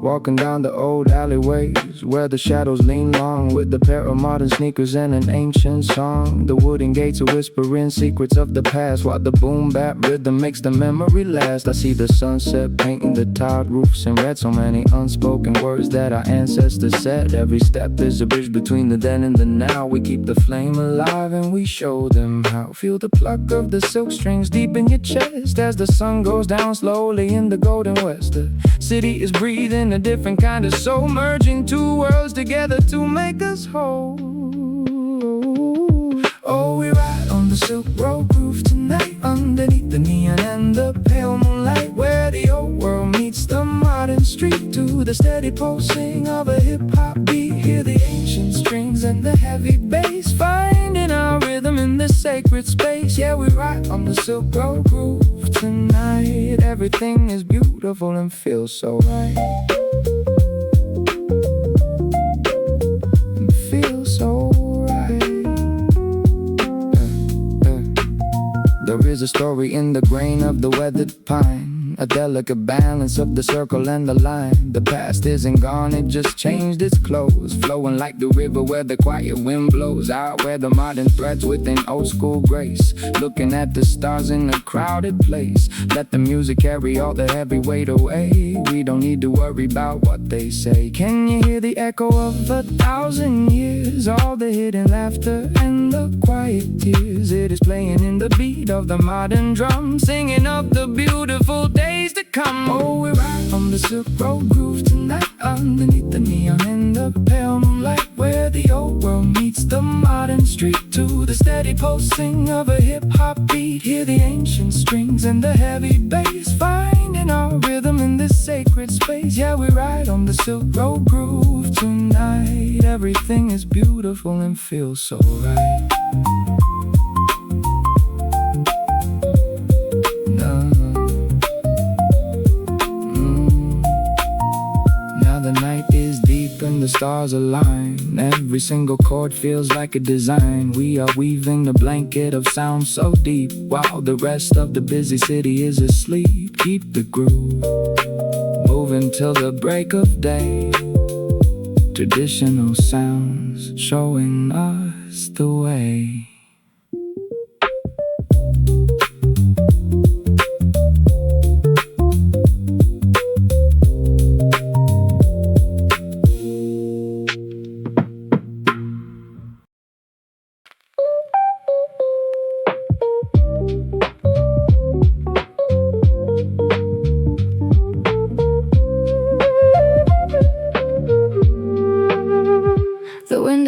Walking down the old alleyways where the shadows lean long, with a pair of modern sneakers and an ancient song. The wooden gates are whispering secrets of the past, while the boom-bap rhythm makes the memory last. I see the sunset painting the tiled roofs in red, so many unspoken words that our ancestors said. Every step is a bridge between the then and the now. We keep the flame alive and we show them how. Feel the pluck of the silk strings deep in your chest as the sun goes down slowly in the golden west. The city is breathing a different kind of soul, merging two worlds together to make us whole. Oh, we ride on the Silk Road groove tonight, underneath the neon and the pale moonlight, where the old world meets the modern street, to the steady pulsing of a hip-hop beat. Hear the ancient strings and the heavy bass, finding our rhythm in this sacred space. Yeah, we ride on the Silk Road groove tonight. Everything is beautiful and feels so right. There is a story in the grain of the weathered pine, a delicate balance of the circle and the line. The past isn't gone, it just changed its clothes, flowing like the river where the quiet wind blows out, where the modern threads with an old school grace, looking at the stars in a crowded place. Let the music carry all the heavy weight away. We don't need to worry about what they say. Can you hear the echo of 1,000 years? All the hidden laughter and the quiet tears. It is playing in the beat of the modern drum, singing of the beautiful days to come. Oh, we ride on the Silk Road groove tonight, underneath the neon and the pale moonlight, where the old world meets the modern street, to the steady pulsing of a hip-hop beat. Hear the ancient strings and the heavy bass, finding our rhythm in this sacred space. Yeah, we ride on the Silk Road groove tonight. Everything is beautiful and feels so right. And the stars align, every single chord feels like a design. We are weaving the blanket of sound so deep, while the rest of the busy city is asleep. Keep the groove moving till the break of day, traditional sounds showing us the way.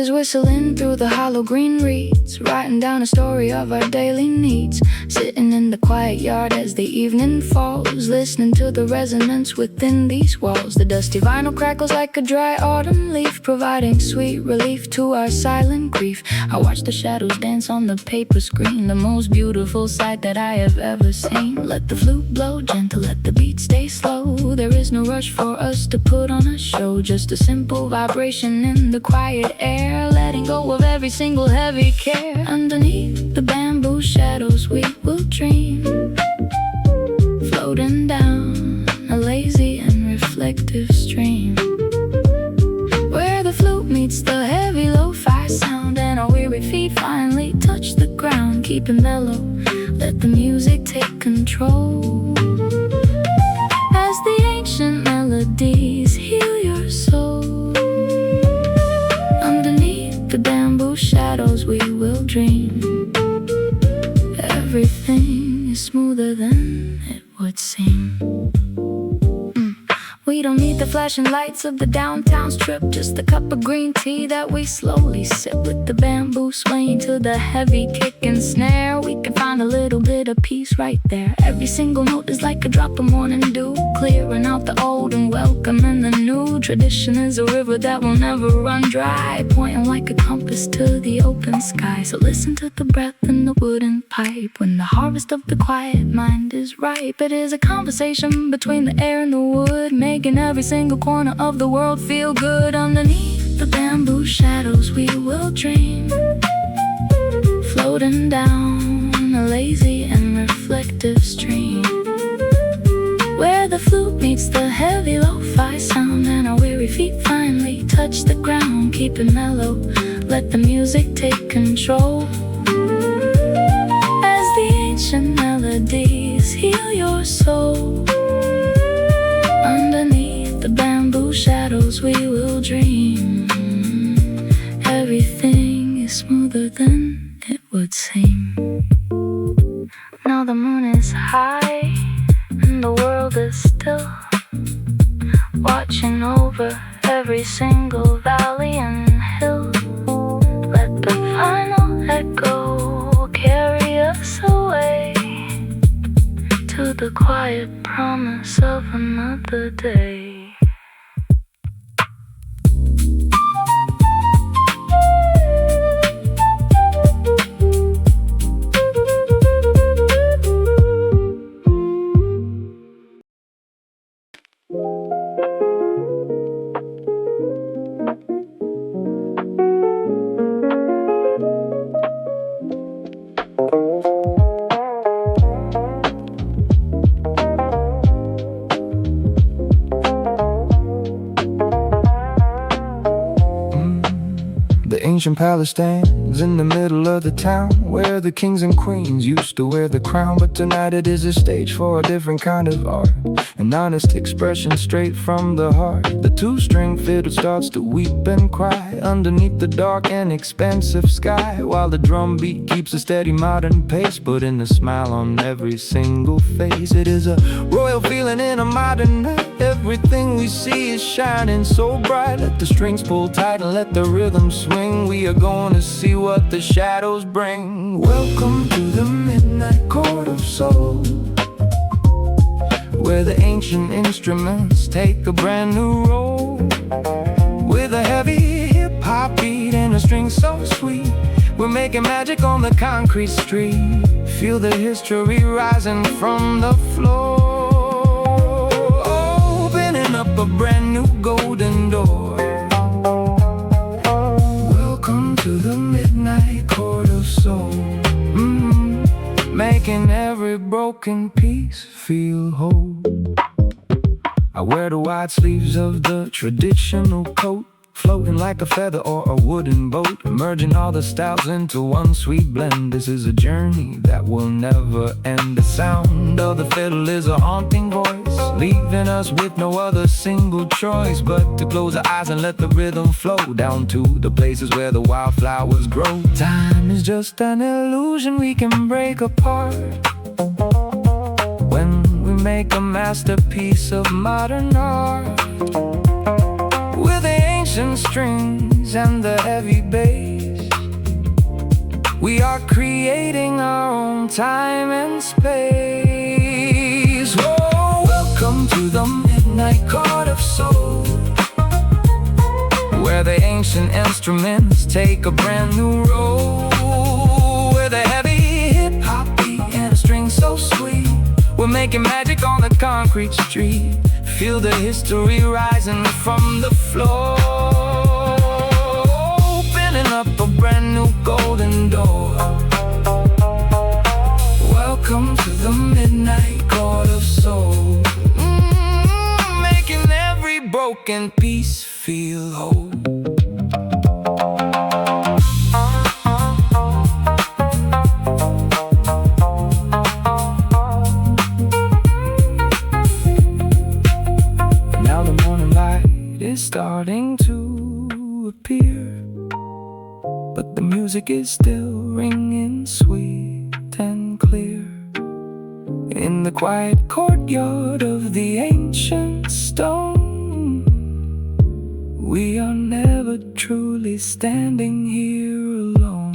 Whistling through the hollow green reeds, writing down a story of our daily needs. Sitting in the quiet yard as the evening falls, listening to the resonance within these walls. The dusty vinyl crackles like a dry autumn leaf, providing sweet relief to our silent grief. I watch the shadows dance on the paper screen, the most beautiful sight that I have ever seen. Let the flute blow gentle, let the beat stay slow. There is no rush for us to put on a show, just a simple vibration in the quiet air, letting go of every single heavy care. Underneath the bamboo shadows we will dream, floating down a lazy and reflective stream, where the flute meets the heavy lo-fi sound, and our weary feet finally touch the ground. Keep it mellow, let the music take control, as the ancient melodies heal your soul. The bamboo shadows we will dream, everything is smoother than it would seem. We don't need the flashing lights of the downtown strip, just a cup of green tea that we slowly sip, with the bamboo swaying to the heavy kick and snare. We can find a little bit of peace right there. Every single note is like a drop of morning dew, clearing out the old and welcoming the new. Tradition is a river that will never run dry, pointing like a compass to the open sky. So listen to the breath in the wooden pipe, when the harvest of the quiet mind is ripe. It is a conversation between the air and the wood, making every single corner of the world feel good. Underneath the bamboo shadows we will dream, floating down a lazy and reflective stream, where the flute meets the heavy lo-fi sound, and our weary feet finally touch the ground. Keep it mellow, let the music take control, as the ancient melodies heal your soul. Underneath the bamboo shadows we will dream. Everything is smoother than it would seem. Now the moon is high and the world is still, watching over every single valley and hill. Let the final echo carry us away to the quiet promise of another day. Ancient palace stands in the middle of the town, where the kings and queens used to wear the crown. But tonight it is a stage for a different kind of art, an honest expression straight from the heart. The two-string fiddle starts to weep and cry underneath the dark and expensive sky, while the drum beat keeps a steady modern pace, putting a smile on every single face. It is a royal feeling in a modern night. Everything we see is shining so bright. Let the strings pull tight and let the rhythm swing. We are going to see what the shadows bring. Welcome to the midnight court of soul, where the ancient instruments take a brand new role. With a heavy hip-hop beat and a string so sweet, we're making magic on the concrete street. Feel the history rising from the floor, opening up a brand new golden door. Welcome to the midnight court of soul, making every broken piece feel whole. I wear the wide sleeves of the traditional coat, floating like a feather or a wooden boat, merging all the styles into one sweet blend. This is a journey that will never end. The sound of the fiddle is a haunting voice, leaving us with no other single choice but to close our eyes and let the rhythm flow down to the places where the wildflowers grow. Time is just an illusion we can break apart when we make a masterpiece of modern art. With the ancient strings and the heavy bass, we are creating our own time and space. Oh, welcome to the midnight court of soul, where the ancient instruments take a brand new role. With a heavy hip-hop beat and a string so sweet, we're making magic on the concrete street. Feel the history rising from the floor, opening up a brand new golden door. Welcome to the midnight court of soul, making every broken piece feel whole. Starting to appear, but the music is still ringing sweet and clear. In the quiet courtyard of the ancient stone, we are never truly standing here alone.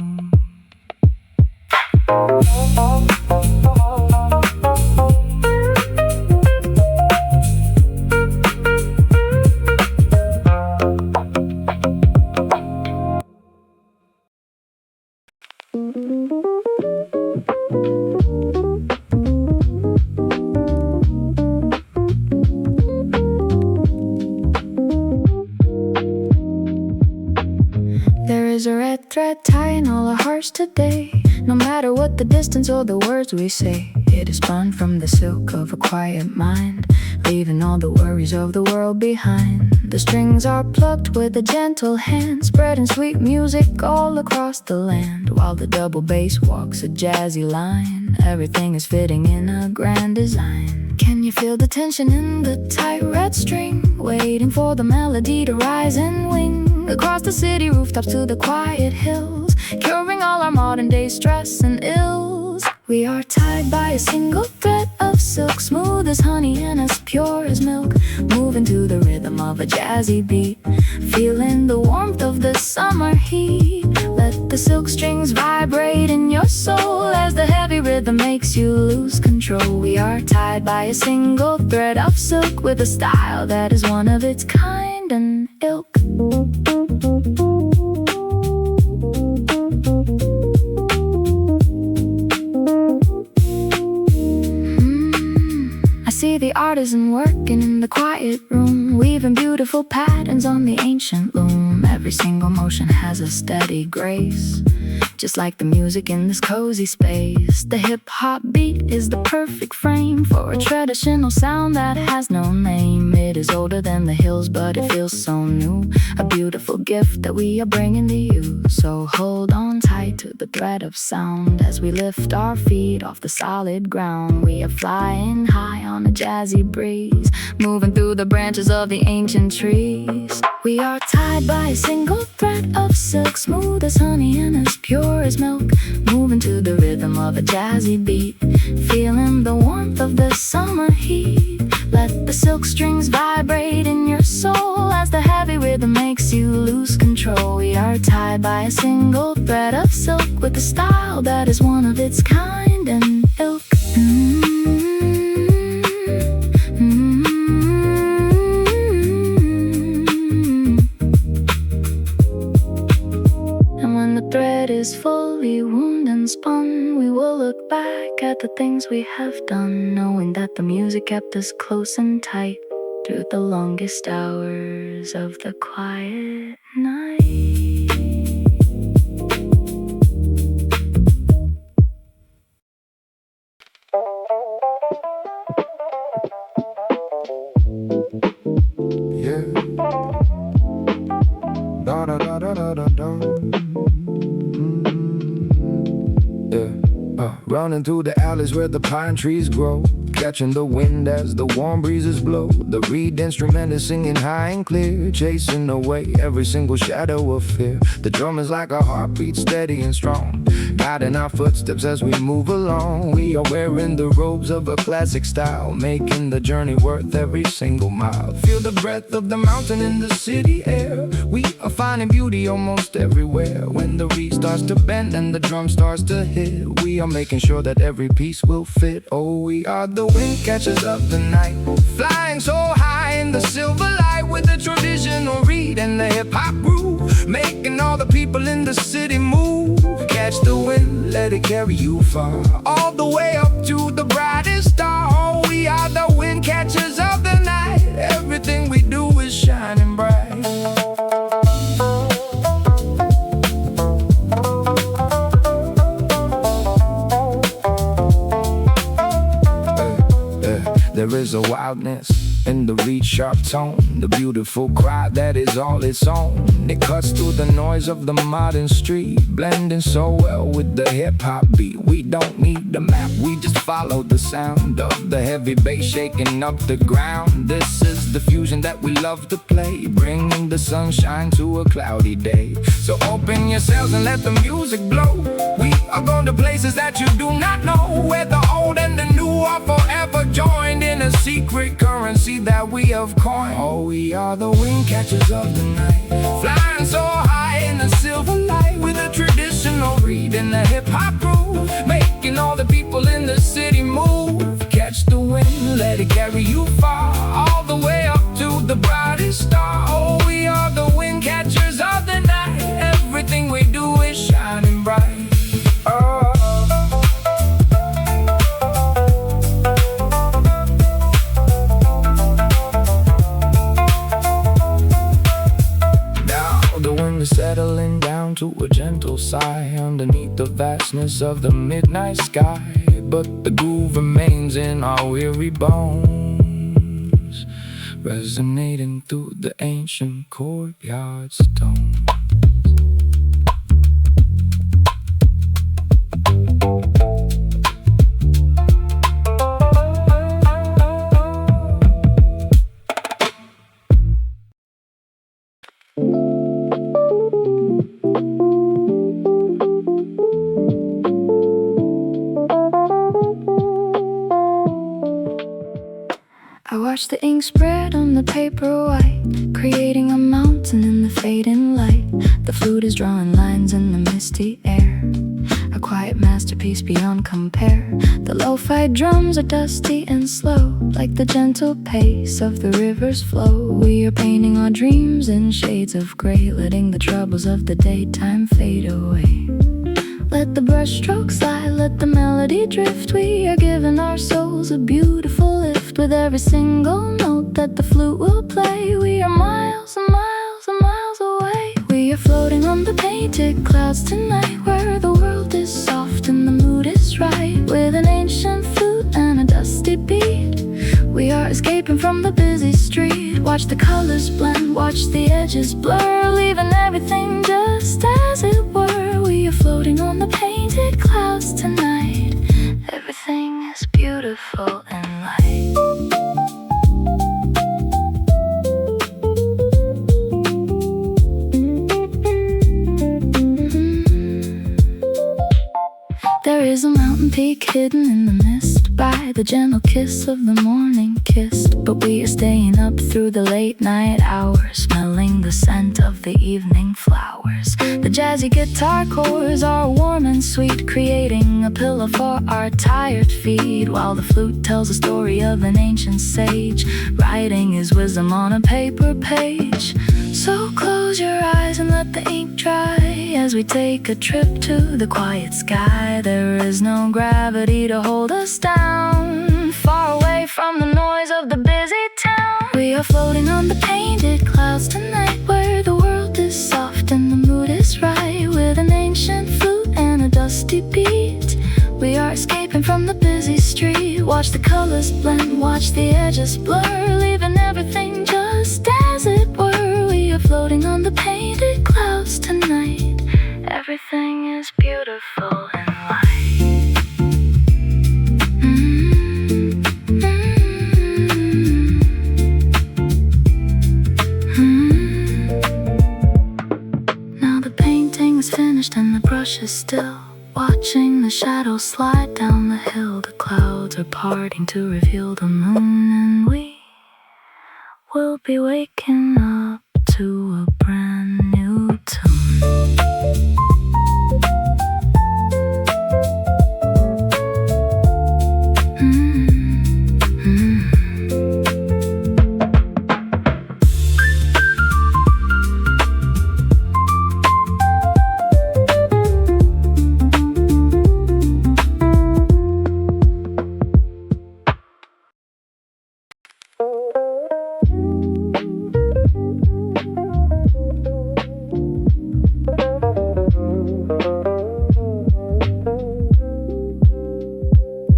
There is a red thread tying all our hearts today. No matter what the distance or the words we say, it is spun from the silk of a quiet mind, leaving all the worries of the world behind. The strings are plucked with a gentle hand, spreading sweet music all across the land, while the double bass walks a jazzy line. Everything is fitting in a grand design. Can you feel the tension in the tight red string, waiting for the melody to rise and wing across the city rooftops to the quiet hills, curing all our modern day stress and ills? We are tied by a single thread of silk, smooth as honey and as pure as milk, moving to the rhythm of a jazzy beat, feeling the warmth of the summer heat. Let the silk strings vibrate in your soul as the heavy rhythm makes you lose control. We are tied by a single thread of silk, with a style that is one of its kind and ilk. See the artisan working in the quiet room, weaving beautiful patterns on the ancient loom. Every single motion has a steady grace, just like the music in this cozy space. The hip-hop beat is the perfect frame for a traditional sound that has no name. It is older than the hills, but it feels so new, a beautiful gift that we are bringing to you. So hold on tight to the thread of sound as we lift our feet off the solid ground. We are flying high on a jazzy breeze, moving through the branches of the ancient trees. We are tied by a single thread of silk, smooth as honey and as pure as milk, moving to the rhythm of a jazzy beat, feeling the warmth of the summer heat. Let the silk strings vibrate in your soul as the heavy rhythm makes you lose control. We are tied by a single thread of silk, with a style that is one of its kind and ilk. Thread is fully wound and spun, we will look back at the things we have done, knowing that the music kept us close and tight through the longest hours of the quiet night. Yeah. Da da da da da da da. Running through the alleys where the pine trees grow, catching the wind as the warm breezes blow. The reed instrument is singing high and clear, chasing away every single shadow of fear. The drum is like a heartbeat, steady and strong, guiding our footsteps as we move along. We are wearing the robes of a classic style, making the journey worth every single mile. Feel the breath of the mountain in the city air. We are finding beauty almost everywhere. When the reed starts to bend and the drum starts to hit, we are making sure that every piece will fit. Oh, we are the wind catchers of the night, flying so high in the silver light, with the traditional reed and the hip-hop groove, making all the people in the city move. Catch the wind, let it carry you far, all the way up to the brightest star. Oh, we are the wind catchers of the night. Everything we do is shining bright. There is a wildness in the reed sharp tone, the beautiful cry that is all its own. It cuts through the noise of the modern street, blending so well with the hip-hop beat. We don't need the map, we just follow the sound of the heavy bass shaking up the ground. This is the fusion that we love to play, bringing the sunshine to a cloudy day. So open yourselves and let the music blow. We are going to places that you do not know, where the old and the new are forever joined in a secret currency that we have coined. Oh, we are the wind catchers of the night, flying so high in the silver light, with a traditional reed and the hip-hop groove, making all the people in the city move. Catch the wind, let it carry you far, all the way up to the brightest star. Oh, we are the wind catchers of the night. Everything we do is shining bright. Oh. Settling down a gentle sigh underneath the vastness of the midnight sky. But the groove remains in our weary bones, resonating through the ancient courtyard stones. I watch the ink spread on the paper white, creating a mountain in the fading light. The flute is drawing lines in the misty air, a quiet masterpiece beyond compare. The lo-fi drums are dusty and slow, like the gentle pace of the river's flow. We are painting our dreams in shades of gray, letting the troubles of the daytime fade away. Let the brushstrokes slide, let the melody drift. We are giving our souls a beautiful lift. With every single note that the flute will play, we are miles and miles and miles away. We are floating on the painted clouds tonight, where the world is soft and the mood is right. With an ancient flute and a dusty beat, we are escaping from the busy street. Watch the colors blend, watch the edges blur, leaving everything just as it were. We are floating on the painted clouds tonight. Everything is beautiful and light. There is a mountain peak hidden in the mist by the gentle kiss of the morning kiss. But we are staying up through the late night hours, smelling the scent of the evening flowers. The jazzy guitar chords are warm and sweet, creating a pillow for our tired feet, while the flute tells a story of an ancient sage, writing his wisdom on a paper page. So close your eyes and let the ink dry as we take a trip to the quiet sky. There is no gravity to hold us down, far away from the noise of the busy town. We are floating on the painted clouds tonight, where the world is soft and the mood is right. With an ancient flute and a dusty beat, we are escaping from the busy street. Watch the colors blend, watch the edges blur, leaving everything just as it were. We are floating on the painted clouds tonight. Everything is beautiful and light. Now the painting is finished and the brush is still, watching the shadows slide down the hill. The clouds are parting to reveal the moon, and we will be waking up to a brand new tune.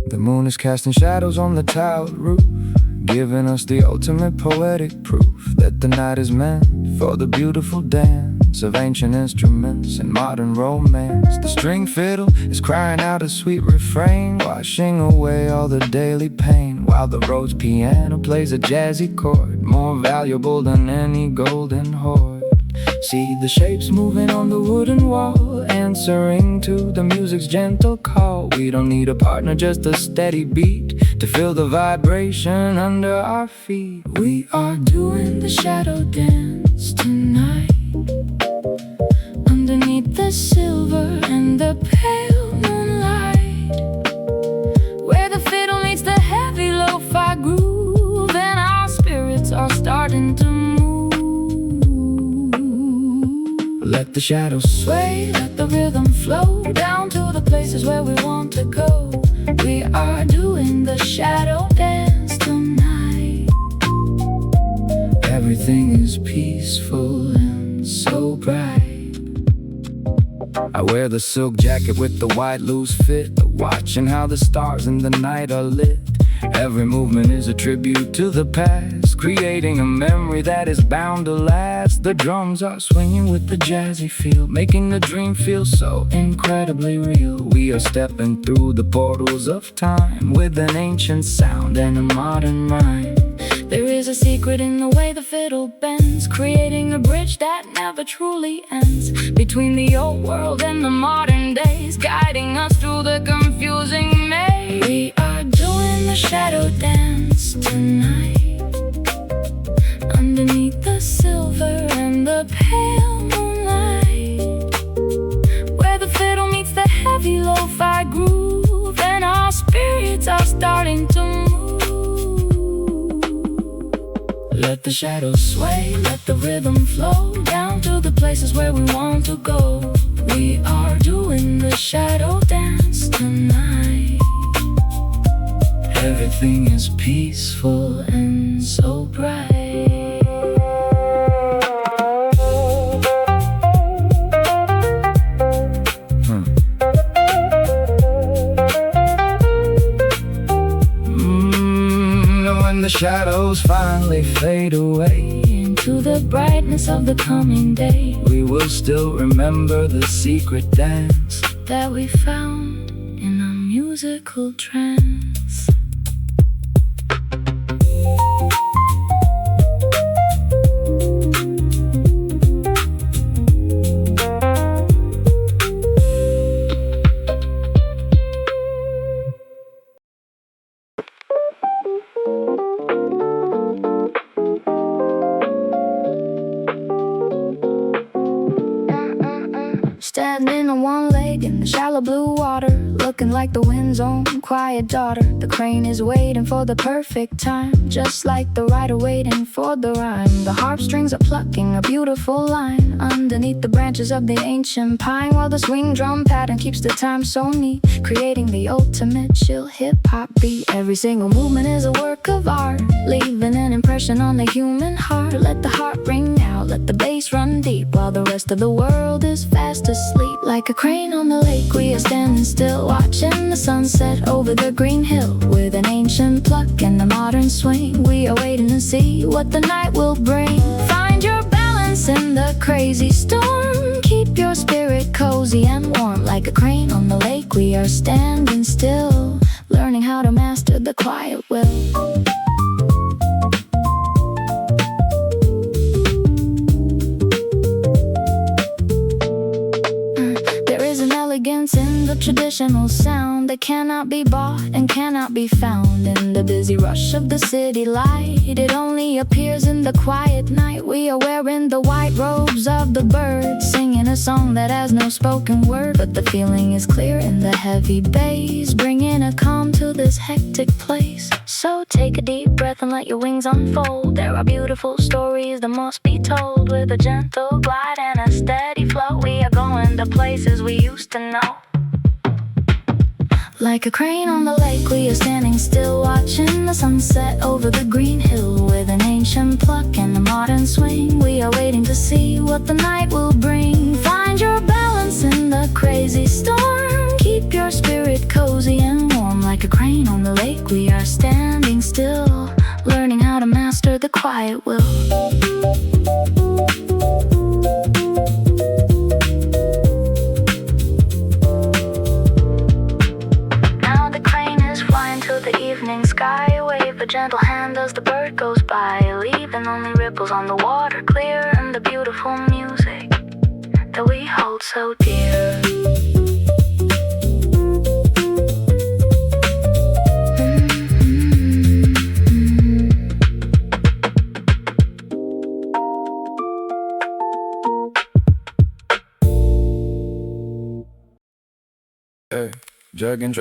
The moon is casting shadows on the tiled roof, giving us the ultimate poetic proof that the night is meant for the beautiful dance of ancient instruments and modern romance. The string fiddle is crying out a sweet refrain, washing away all the daily pain, while the Rhodes piano plays a jazzy chord, more valuable than any golden hoard. See the shapes moving on the wooden wall, answering to the music's gentle call. We don't need a partner, just a steady beat to feel the vibration under our feet. We are doing the shadow dance tonight, underneath the silver and the pale moonlight, where the fiddle meets the heavy lo-fi groove, and our spirits are starting to move. Let the shadows sway, let the rhythm flow down to the places where we want to go. We are doing the shadow dance tonight. Everything is peaceful and so bright. I wear the silk jacket with the white loose fit, watching how the stars in the night are lit. Every movement is a tribute to the past, creating a memory that is bound to last. The drums are swinging with the jazzy feel, making the dream feel so incredibly real. We are stepping through the portals of time, with an ancient sound and a modern rhyme. There is a secret in the way the fiddle bends, creating a bridge that never truly ends, between the old world and the modern days, guiding us through the confusing maze. We are doing the shadow dance tonight, underneath the silver and the pale moonlight, where the fiddle meets the heavy lo-fi groove, and our spirits are starting to move. Let the shadows sway, let the rhythm flow down to the places where we want to go. We are doing the shadow dance tonight. Everything is peaceful and so bright. When the shadows finally fade away into the brightness of the coming day, we will still remember the secret dance that we found in a musical trance. Standing on one leg in the shallow blue water, looking like the wind's own quiet daughter. The crane is waiting for the perfect time, just like the writer waiting for the rhyme. The harp strings are plucking a beautiful line underneath the branches of the ancient pine, while the swing drum pattern keeps the time so neat, creating the ultimate chill hip-hop beat. Every single movement is a work of art, leaving an impression on the human heart. Let the heart ring out, let the bass run deep, while the rest of the world is fast asleep. Like a crane on the lake, we are standing still, watching the sunset over the green hill. With an ancient pluck and a modern swing, we are waiting to see what the night will bring. Find your balance in the crazy storm, keep your spirit cozy and warm. Like a crane on the lake, we are standing still, learning how to master the quiet will. In the traditional sound that cannot be bought and cannot be found in the busy rush of the city light. It only appears in the quiet night. We are wearing the white robes of the birds, singing a song that has no spoken word, but the feeling is clear in the heavy bass, bringing a calm to this hectic place. So take a deep breath and let your wings unfold. There are beautiful stories that must be told. With a gentle glide and a steady flow, we are going to places we used to know. Like a crane on the lake, we are standing still, watching the sunset over the green hill. With an ancient pluck and a modern swing, we are waiting to see what the night will bring. Find your balance in the crazy storm, keep your spirit cozy and warm. Like a crane on the lake, we are standing still, learning how to master the quiet will. Sky, wave a gentle hand as the bird goes by, leaving only ripples on the water, clear and the beautiful music that we hold so dear. Hey, 자아내는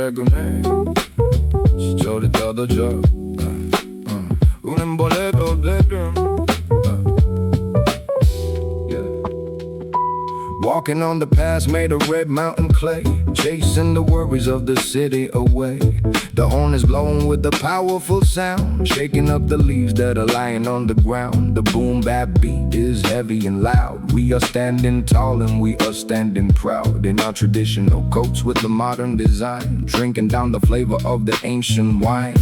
시절이 떨어져 우는 bolero bedroom. walking on the path made of red mountain clay, chasing the worries of the city away. The horn is blowing with a powerful sound, shaking up the leaves that are lying on the ground. The boom-bap beat is heavy and loud. We are standing tall and we are standing proud in our traditional coats with the modern design, drinking down the flavor of the ancient wine.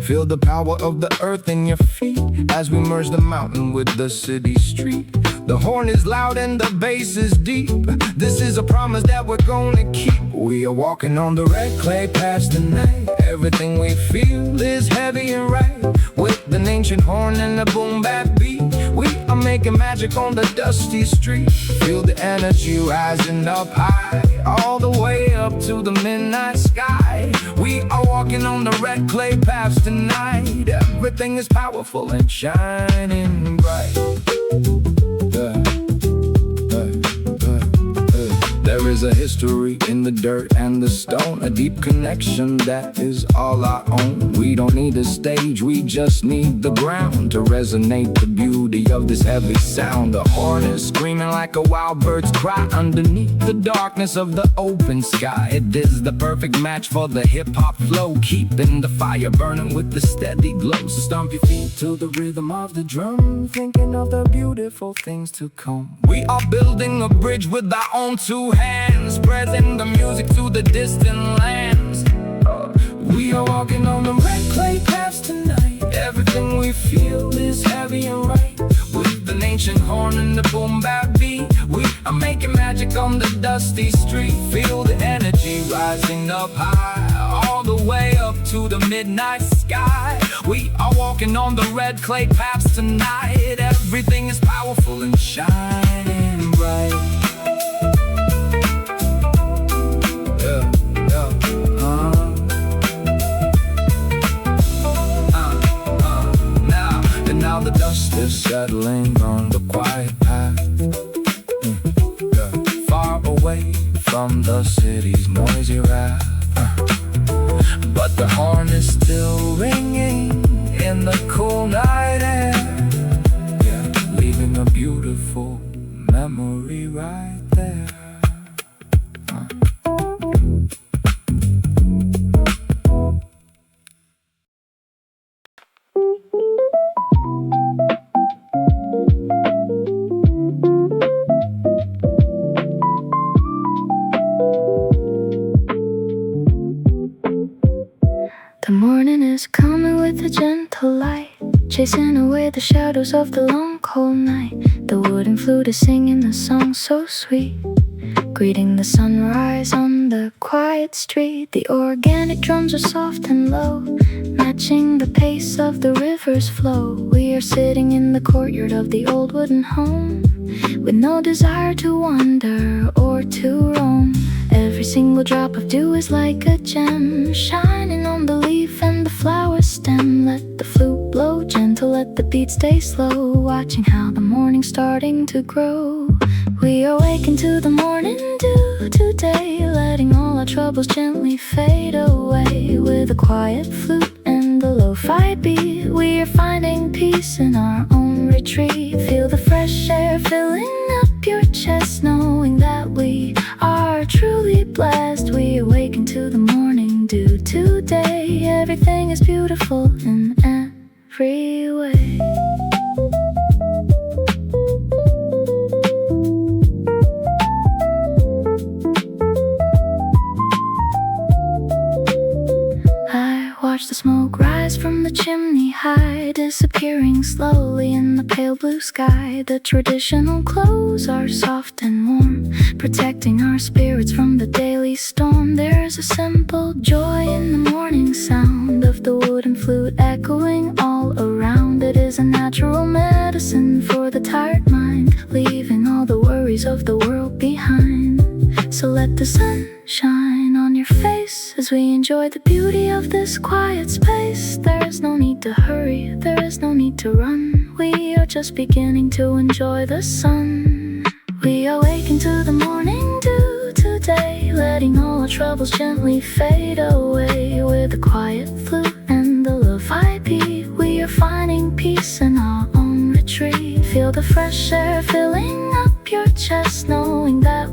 Feel the power of the earth in your feet as we merge the mountain with the city street. The horn is loud and the bass is deep. This is a promise that we're gonna keep. We are walking on the red clay paths tonight. Everything we feel is heavy and right. With the ancient horn and the boom-bap beat, we are making magic on the dusty street. Feel the energy rising up high, all the way up to the midnight sky. We are walking on the red clay paths tonight. Everything is powerful and shining bright. There is a history in the dirt and the stone, a deep connection that is all our own. We don't need a stage, we just need the ground to resonate the beauty of this heavy sound. The horn is screaming like a wild bird's cry underneath the darkness of the open sky. It is the perfect match for the hip-hop flow, keeping the fire burning with the steady glow. So stomp your feet to the rhythm of the drum, thinking of the beautiful things to come. We are building a bridge with our own two hands, spreading the music to the distant lands. We are walking on the red clay paths tonight. Everything we feel is heavy and right. With the ancient horn and the boom-bap beat, we are making magic on the dusty street. Feel the energy rising up high, all the way up to the midnight sky. We are walking on the red clay paths tonight. Everything is powerful and shining bright. Now the dust is settling on the quiet path, far away from the city's noisy wrath. But the horn is still ringing in the cool night air, leaving a beautiful memory right there. The morning is coming with a gentle light, chasing away the shadows of the long cold night. The wooden flute is singing a song so sweet, greeting the sunrise on the quiet street. The organic drums are soft and low, matching the pace of the river's flow. We are sitting in the courtyard of the old wooden home, with no desire to wander or to roam. Every single drop of dew is like a gem, shining on the leaf and the flower stem. Let the flute blow gentle, let the beat stay slow, watching how the morning's starting to grow. We awaken to the morning dew today, letting all our troubles gently fade away. With a quiet flute and the lo-fi beat, we are finding peace in our own retreat. Feel the fresh air filling up your chest, knowing that we are truly blessed. We awaken to the morning dew today. Everything is beautiful in every way. Watch the smoke rise from the chimney high, disappearing slowly in the pale blue sky. The traditional clothes are soft and warm, protecting our spirits from the daily storm. There's a simple joy in the morning sound of the wooden flute echoing all around. It is a natural medicine for the tired mind, leaving all the worries of the world behind. So let the sun shine on your face as we enjoy the beauty of this quiet space. There is no need to hurry, there is no need to run. We are just beginning to enjoy the sun. We awaken to the morning dew today, letting all our troubles gently fade away. With a quiet flute and the lo-fi beat, we are finding peace in our own retreat. Feel the fresh air filling up your chest, knowing that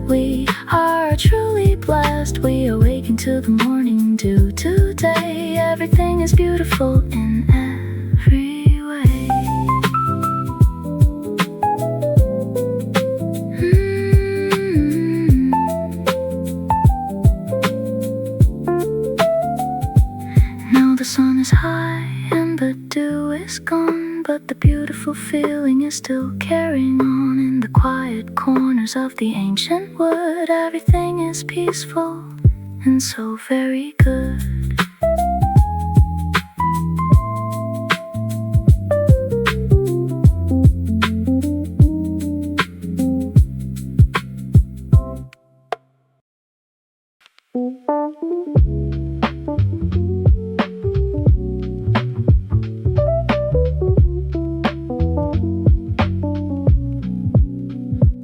dust, we awaken to the morning dew. Today, everything is beautiful in every way. Now the sun is high and the dew is gone, but the beautiful feeling is still carrying on. In the quiet corners of the ancient wood, everything is peaceful and so very good.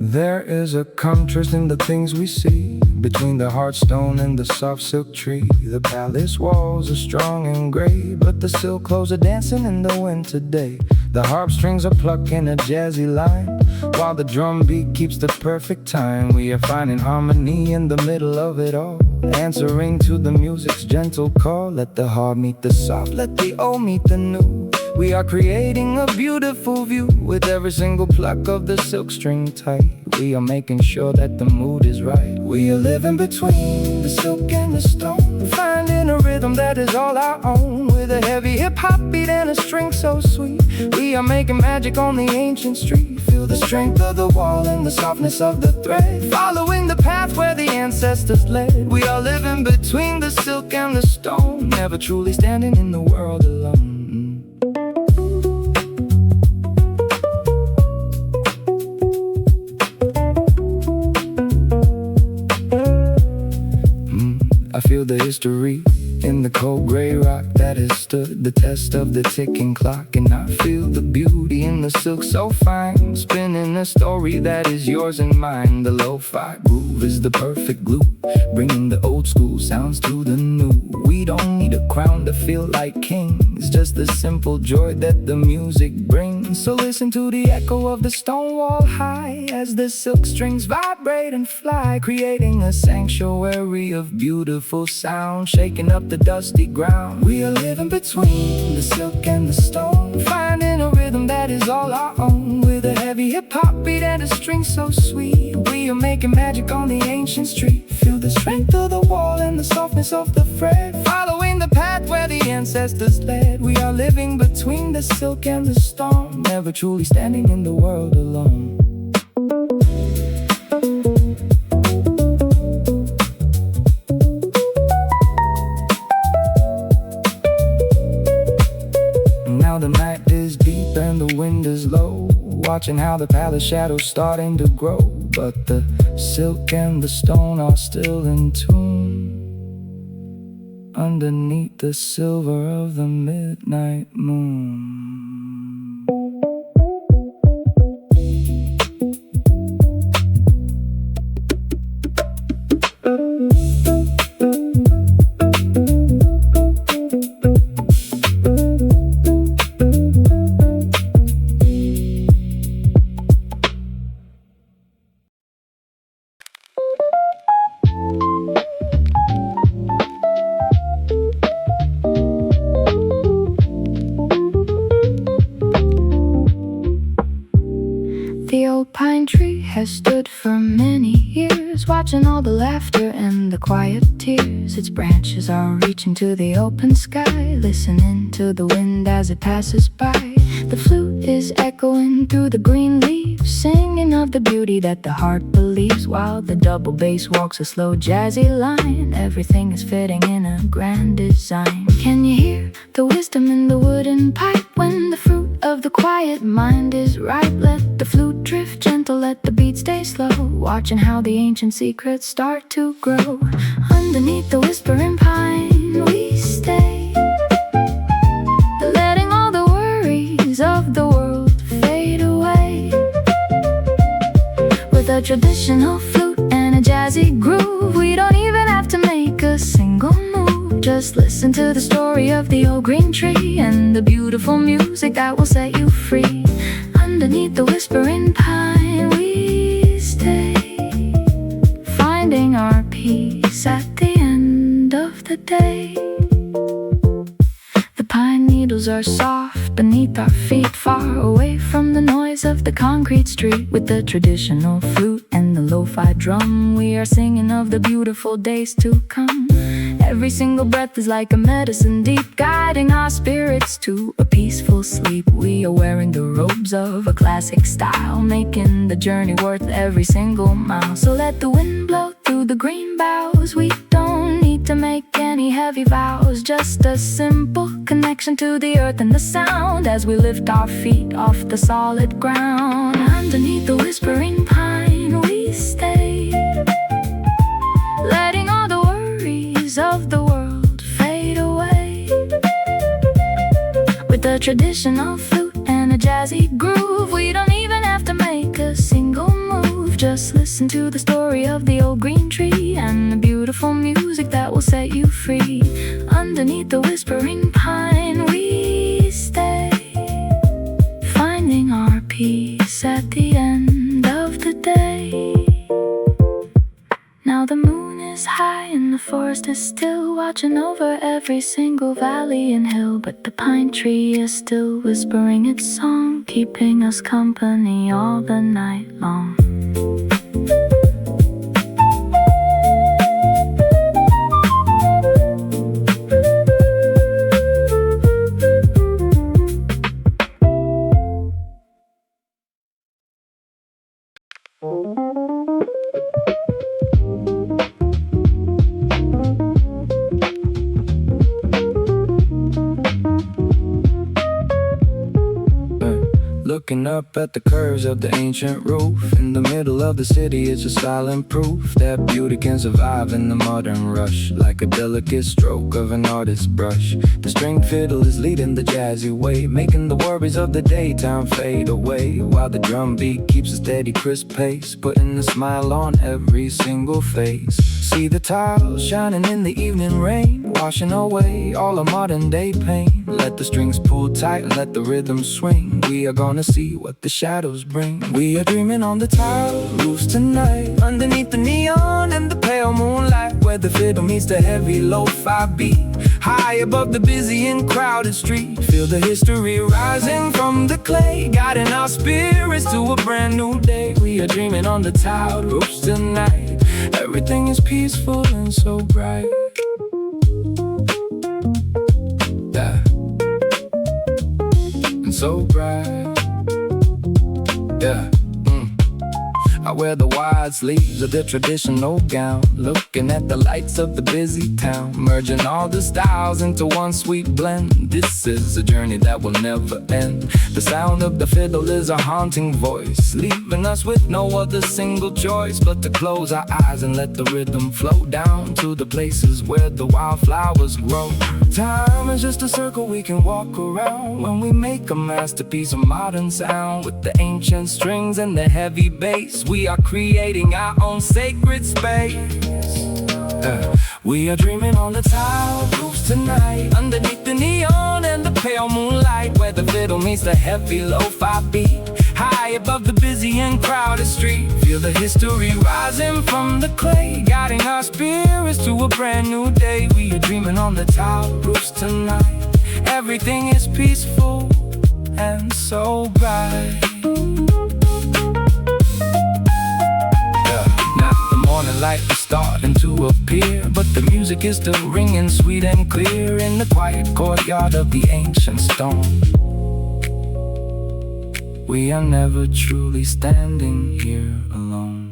There is a contrast in the things we see, between the hard stone and the soft silk tree. The palace walls are strong and gray, but the silk clothes are dancing in the wind today. The harp strings are plucking a jazzy line, while the drum beat keeps the perfect time. We are finding harmony in the middle of it all, answering to the music's gentle call. Let the hard meet the soft, let the old meet the new. We are creating a beautiful view with every single pluck of the silk string tight. We are making sure that the mood is right. We are living between the silk and the stone, finding a rhythm that is all our own, with a heavy hip-hop beat and a string so sweet. We are making magic on the ancient street. Feel the strength of the wall and the softness of the thread, following the path where the ancestors led. We are living between the silk and the stone, never truly standing in the world alone. I feel the history in the cold gray rock that has stood the test of the ticking clock. And I feel the beauty in the silk so fine, spinning a story that is yours and mine. The lo-fi groove is the perfect glue, bringing the old school sounds to the new. We don't need a crown to feel like kings, just the simple joy that the music brings. So listen to the echo of the stone wall high, as the silk strings vibrate and fly, creating a sanctuary of beautiful sound, shaking up the dusty ground. We are living between the silk and the stone, finding a rhythm that is all our own, with a heavy hip-hop beat and a string so sweet. We are making magic on the ancient street. Feel the strength of the wall and the softness of the fret, following the path where the ancestors led. We are living between the silk and the stone, never truly standing in the world alone. Now the night is deep and the wind is low, watching how the palace shadows starting to grow. But the silk and the stone are still in tune, underneath the silver of the midnight moon. The old pine tree has stood for many years, watching all the laughter and the quiet tears. Its branches are reaching to the open sky, listening to the wind as it passes by. The flute is echoing through the green leaves, singing of the beauty that the heart believes, while the double bass walks a slow jazzy line. Everything is fitting in a grand design. Can you hear the wisdom in the wooden pipe? When the fruit of the quiet mind is ripe, let the flute drift gentle, let the beat stay slow, watching how the ancient secrets start to grow. Underneath the whispering pine we stay, letting all the worries of the world fade away. With a traditional flute and a jazzy groove, we don't even have to make a single move. Just listen to the story of the old green tree and the beautiful music that will set you free. Underneath the whispering pine we stay, finding our peace. peace at the end of the day. The pine needles are soft beneath our feet, far away from the noise of the concrete street. With the traditional flute and the lo-fi drum, we are singing of the beautiful days to come. Every single breath is like a medicine deep, guiding our spirits to a peaceful sleep. We are wearing the robes of a classic style, making the journey worth every single mile. So let the wind blow through the green boughs. We don't need to make any heavy vows, just a simple connection to the earth and the sound as we lift our feet off the solid ground. Underneath the whispering pine we stay, letting all the worries of the world fade away. With a traditional flute and a jazzy groove, we don't even have to make a single move. Just listen to the story of the old green tree and the beautiful music that will set you free. Underneath the whispering pine we stay, finding our peace at the end of the day. Now the moon is high and the forest is still, watching over every single valley and hill. But the pine tree is still whispering its song, keeping us company all the night long. Looking up at the curves of the ancient roof, in the middle of the city it's a silent proof that beauty can survive in the modern rush, like a delicate stroke of an artist's brush. The string fiddle is leading the jazzy way, making the worries of the daytime fade away, while the drum beat keeps a steady crisp pace, putting a smile on every single face. See the tiles shining in the evening rain, washing away all our modern day pain. Let the strings pull tight, let the rhythm swing. We are gonna see what the shadows bring. We are dreaming on the tile roofs tonight, underneath the neon and the pale moonlight, where the fiddle meets the heavy lo-fi beat, high above the busy and crowded street. Feel the history rising from the clay, guiding our spirits to a brand new day. We are dreaming on the tile roofs tonight. Everything is peaceful and so bright. Yeah. And so bright. Yeah. I wear the wide sleeves of the traditional gown, looking at the lights of the busy town, merging all the styles into one sweet blend. This is a journey that will never end. The sound of the fiddle is a haunting voice, leaving us with no other single choice but to close our eyes and let the rhythm flow down to the places where the wildflowers grow. Time is just a circle we can walk around when we make a masterpiece of modern sound. With the ancient strings and the heavy bass, we are creating our own sacred space. We are dreaming on the tile roofs tonight, underneath the neon and the pale moonlight, where the fiddle meets the heavy lo-fi beat, high above the busy and crowded street. Feel the history rising from the clay, guiding our spirits to a brand new day. We are dreaming on the tile roofs tonight. Everything is peaceful and so bright. Morning light is starting to appear, but the music is still ringing sweet and clear in the quiet courtyard of the ancient stone. We are never truly standing here alone.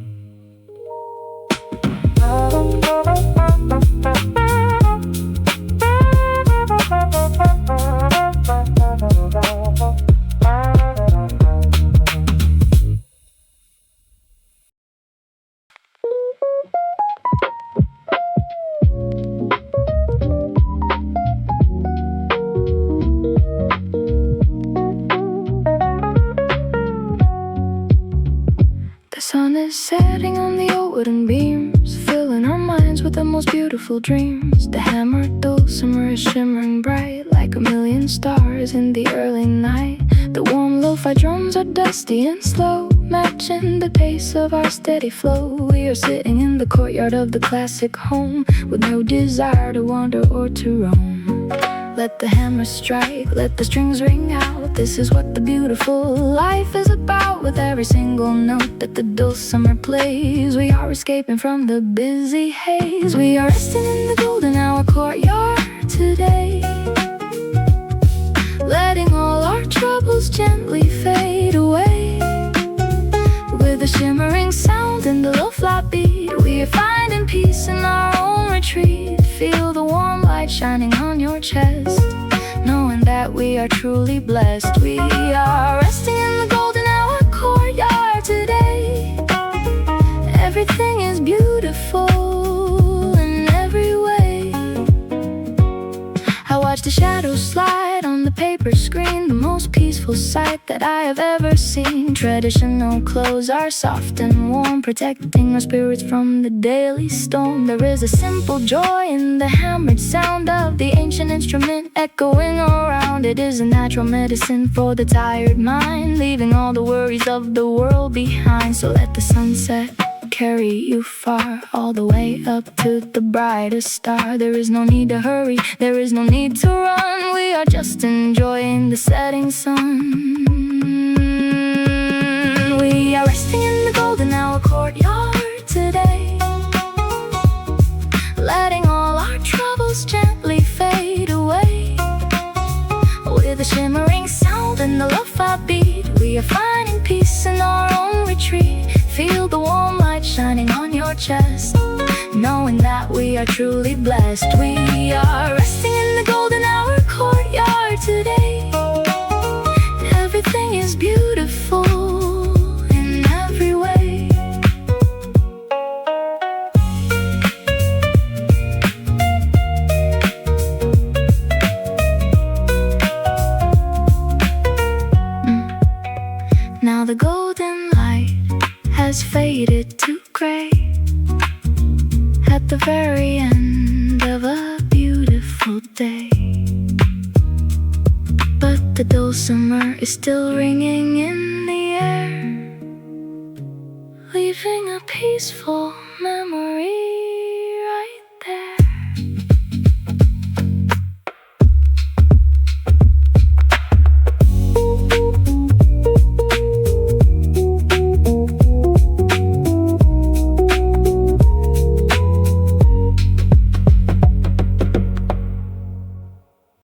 Setting on the old wooden beams, filling our minds with the most beautiful dreams. The hammered dulcimer is shimmering bright like a million stars in the early night. The warm lo-fi drums are dusty and slow, matching the pace of our steady flow. We are sitting in the courtyard of the classic home, with no desire to wander or to roam. Let the hammer strike, let the strings ring out. This is what the beautiful life is about. With every single note that the dulcimer plays, we are escaping from the busy haze. We are resting in the golden hour courtyard today, letting all our troubles gently fade away. With a shimmering sound and a low flat beat, we are finding peace in our own retreat. Feel the warm light shining on your chest, knowing that we are truly blessed. We are resting in the golden hour courtyard today. Everything is beautiful in every way. I watch the shadows slide on the paper screen, the most peaceful sight that I have ever seen. Traditional clothes are soft and warm, protecting our spirits from the daily storm. There is a simple joy in the hammered sound of the ancient instrument echoing around. It is a natural medicine for the tired mind, leaving all the worries of the world behind. So let the sunset carry you far, all the way up to the brightest star. There is no need to hurry, there is no need to run. We are just enjoying the setting sun. We are resting in the golden hour courtyard today, letting all our troubles gently fade away. With a shimmering sound and the lo-fi beat, we are finding peace in our own retreat. Feel the warm light shining on your chest, knowing that we are truly blessed. We are resting in the golden hour courtyard today. Everything is beautiful in every way. Now the golden light has faded to gray at the very end of a beautiful day. But the dulcimer is still ringing in the air, leaving a peaceful memory.